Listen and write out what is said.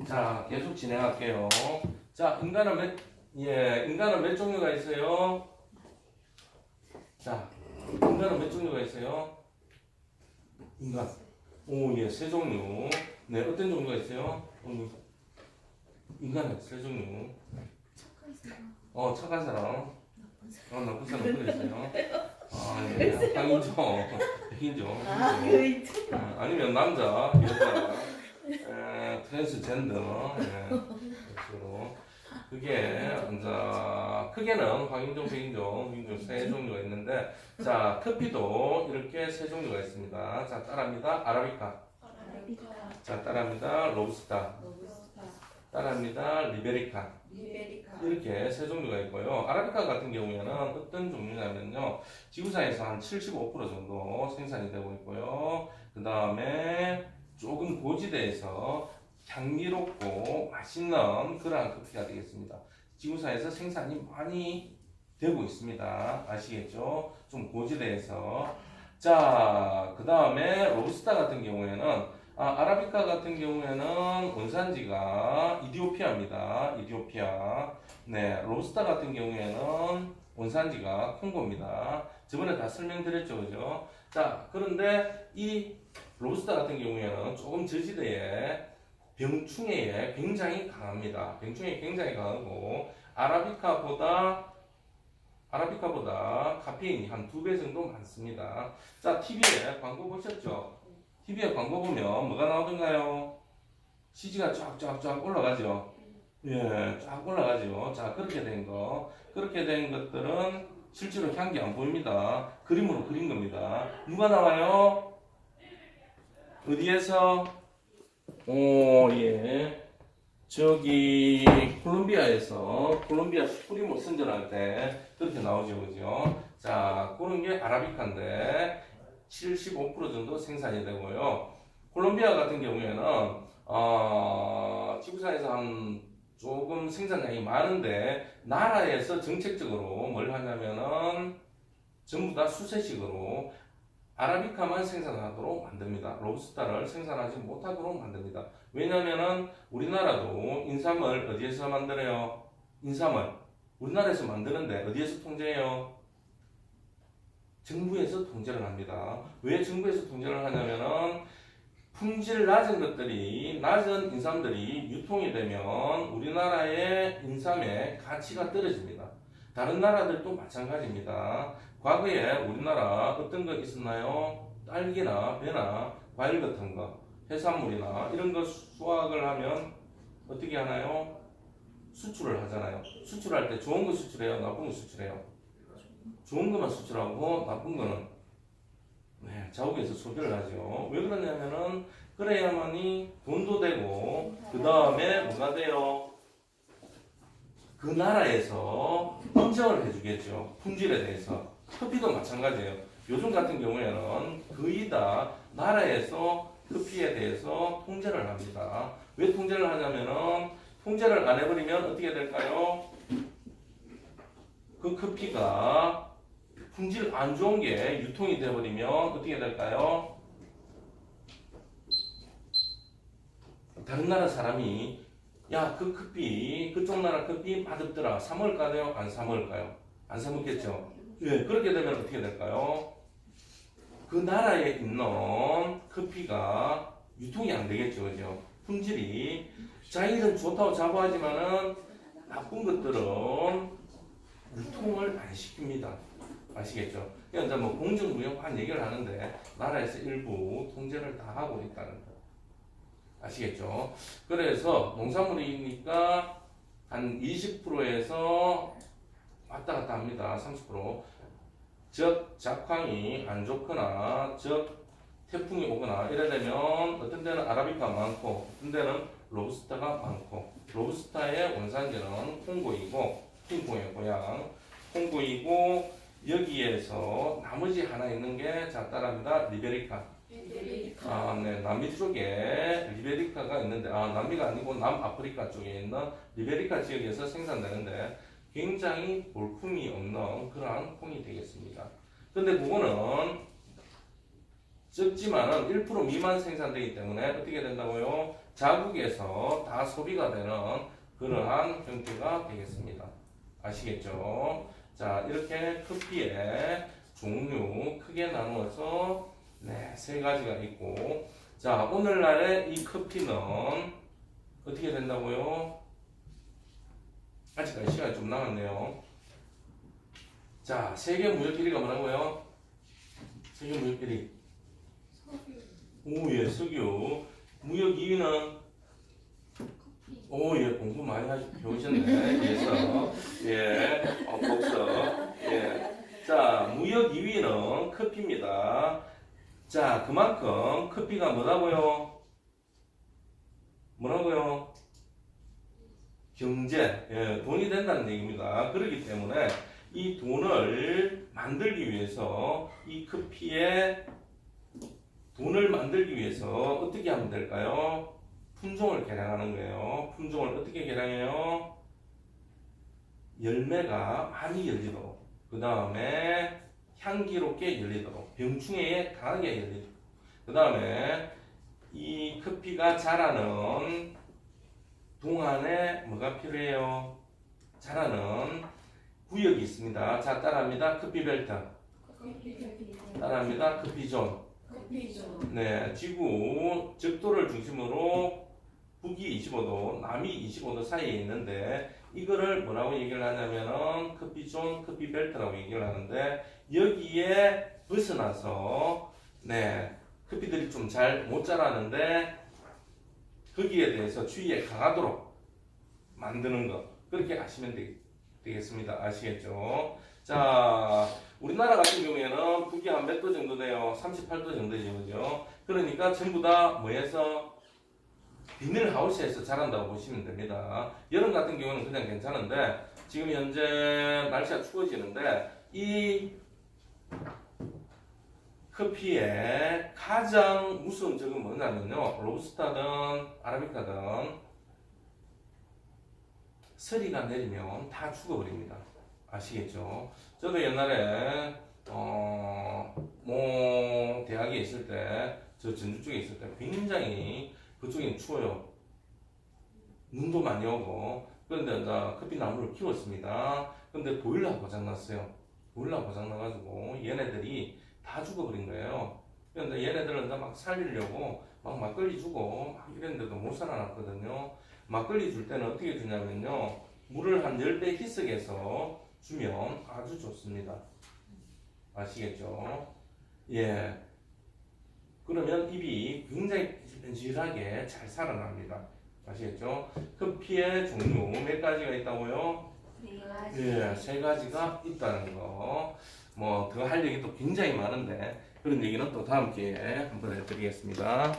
자, 계속 진행할게요. 자, 인간은 몇 종류가 있어요? 자, 인간은 몇 종류가 있어요? 인간. 오, 예, 세 종류. 네, 어떤 종류가 있어요? 인간은 세 종류. 착한 사람. 나쁜 사람 그래 있어요. 예, 황인종. 백인종. 아니면 남자, 여자, 트랜스젠더. 예, 식으로. 그게, 크게는 황인종, 백인종, 흑인종 세 종류가 있는데, 자, 커피도 이렇게 세 종류가 있습니다. 자, 따라합니다. 아라비카. 자, 따라합니다. 로부스타. 따라합니다. 리베리카. 이렇게 세 종류가 있고요. 아라비카 같은 경우에는 어떤 종류냐면요. 지구상에서 한 75% 정도 생산이 되고 있고요. 그 다음에 조금 고지대에서 향기롭고 맛있는 그러한 커피가 되겠습니다. 지구상에서 생산이 많이 되고 있습니다. 아시겠죠? 좀 고지대에서. 자, 그 다음에 로부스타 같은 경우에는 아라비카 같은 경우에는 원산지가 이디오피아입니다. 이디오피아. 네, 로부스타 같은 경우에는 원산지가 콩고입니다. 저번에 다 설명드렸죠, 그죠? 자, 그런데 이 로부스타 같은 경우에는 조금 저지대에 병충해에 굉장히 강합니다. 병충해에 굉장히 강하고 아라비카보다 카페인이 한 2배 정도 많습니다. 자, TV에 광고 보셨죠? TV에 광고 보면 뭐가 나오던가요? CG가 쫙쫙쫙 올라가죠? 예, 쫙 올라가죠. 자, 그렇게 된 것들은 실제로 향기 안 보입니다. 그림으로 그린 겁니다. 누가 나와요? 어디에서? 예. 저기 콜롬비아 슈프리모 선전할 때 그렇게 나오죠, 그죠? 자, 그런 게 아라비카인데 75% 정도 생산이 되고요. 콜롬비아 같은 경우에는 지구상에서 한 조금 생산량이 많은데 나라에서 정책적으로 뭘 하냐면은 전부 다 수세식으로 아라비카만 생산하도록 만듭니다. 로부스타를 생산하지 못하도록 만듭니다. 왜냐면은 우리나라도 인삼을 어디에서 만들어요? 인삼을 우리나라에서 만드는데 어디에서 통제해요? 정부에서 통제를 합니다. 왜 정부에서 통제를 하냐면은 품질 낮은 인삼들이 유통이 되면 우리나라의 인삼의 가치가 떨어집니다. 다른 나라들도 마찬가지입니다. 과거에 우리나라 어떤 거 있었나요? 딸기나 배나 과일 같은 거, 해산물이나 이런 거 수확을 하면 어떻게 하나요? 수출을 하잖아요. 수출할 때 좋은 거 수출해요? 나쁜 거 수출해요? 좋은 것만 수출하고 나쁜 거는 자국에서 소비를 하죠. 왜 그러냐면은 그래야만이 돈도 되고 그 다음에 뭐가 돼요? 그 나라에서 인정을 해주겠죠. 품질에 대해서. 커피도 마찬가지예요. 요즘 같은 경우에는 거의 다 나라에서 커피에 대해서 통제를 합니다. 왜 통제를 하냐면은 통제를 안 해버리면 어떻게 될까요? 그 커피가 품질 안 좋은 게 유통이 돼버리면 어떻게 될까요? 다른 나라 사람이 야, 그 커피, 그쪽 나라 커피 맛없더라. 사 먹을까요? 안 사 먹을까요? 안 사 먹겠죠? 예, 그렇게 되면 어떻게 될까요? 그 나라에 있는 커피가 유통이 안 되겠죠, 그죠? 품질이 자기는 좋다고 자부하지만은 나쁜 것들은 유통을 안 시킵니다. 아시겠죠? 그러니까 뭐 공정무역판 얘기를 하는데 나라에서 일부 통제를 다 하고 있다는 거. 아시겠죠? 그래서 농산물이니까 한 20%에서 왔다 갔다 합니다. 30%. 즉 작황이 안 좋거나 즉 태풍이 오거나 이래 되면 어떤 데는 아라비카 많고 어떤 데는 로부스타가 많고 로부스타의 원산지는 콩고이고 핑콩의 고향 콩고이고 여기에서 나머지 하나 있는 게 자 따라합니다. 리베리카. 네, 남미 쪽에 리베리카가 있는데 남미가 아니고 남아프리카 쪽에 있는 리베리카 지역에서 생산되는데 굉장히 볼품이 없는 그러한 콩이 되겠습니다. 근데 그거는 적지만은 1% 미만 생산되기 때문에 어떻게 된다고요? 자국에서 다 소비가 되는 그러한 형태가 되겠습니다. 아시겠죠? 자, 이렇게 커피의 종류 크게 나누어서 네, 세 가지가 있고, 자, 오늘날의 이 커피는 어떻게 된다고요? 아직까지 시간이 좀 남았네요. 자, 세계 무역 1위가 뭐라고요? 세계 무역 1위. 오, 예, 석유. 무역 2위는 오, 예, 공부 많이 배우셨네. 그래서, 예, 복서. 예. 자, 무역 2위는 커피입니다. 자, 그만큼 커피가 뭐라고요? 뭐라고요? 경제, 예, 돈이 된다는 얘기입니다. 그렇기 때문에 이 돈을 만들기 위해서 이 커피에 돈을 만들기 위해서 어떻게 하면 될까요? 품종을 개량하는 거예요. 품종을 어떻게 개량해요? 열매가 많이 열리도록, 그 다음에 향기롭게 열리도록, 병충해에 강하게 열리도록, 그 다음에 이 커피가 자라는 동안에 뭐가 필요해요? 자라는 구역이 있습니다. 자, 따라합니다. 커피벨트. 따라합니다. 커피존. 네, 지구 적도를 중심으로 북이 25도, 남이 25도 사이에 있는데 이거를 뭐라고 얘기를 하냐면은 커피존, 커피벨트라고 얘기를 하는데 여기에 벗어나서 네, 커피들이 좀 잘 못 자라는데 거기에 대해서 주의에 강하도록 만드는 거 그렇게 아시면 되겠습니다. 아시겠죠? 자, 우리나라 같은 경우에는 북이 한 몇 도 정도 돼요? 38도 정도 되죠. 그죠? 그러니까 전부 다 뭐해서 비닐하우스에서 자란다고 보시면 됩니다. 여름 같은 경우는 그냥 괜찮은데 지금 현재 날씨가 추워지는데 이 커피의 가장 무서운 적은 뭐냐면요, 로부스타든 아라비카든 서리가 내리면 다 죽어버립니다. 아시겠죠? 저도 옛날에 뭐 대학에 있을 때, 저 전주 쪽에 있을 때 굉장히 그쪽이 추워요. 눈도 많이 오고. 그런데 이제 커피 나무를 키웠습니다. 근데 보일러가 고장났어요. 보일러가 고장나가지고 얘네들이 다 죽어버린 거예요. 그런데 얘네들은 이제 막 살리려고 막 막걸리 주고 막 이랬는데도 못 살아났거든요. 막걸리 줄 때는 어떻게 주냐면요, 물을 한 10배 희석해서 주면 아주 좋습니다. 아시겠죠? 예. 그러면 잎이 굉장히 진실하게 잘 살아납니다. 아시겠죠? 커피의 종류 몇 가지가 있다고요? 예, 세 가지가 있다는 거. 뭐 더 할 얘기도 굉장히 많은데 그런 얘기는 또 다음 기회에 한번 해드리겠습니다.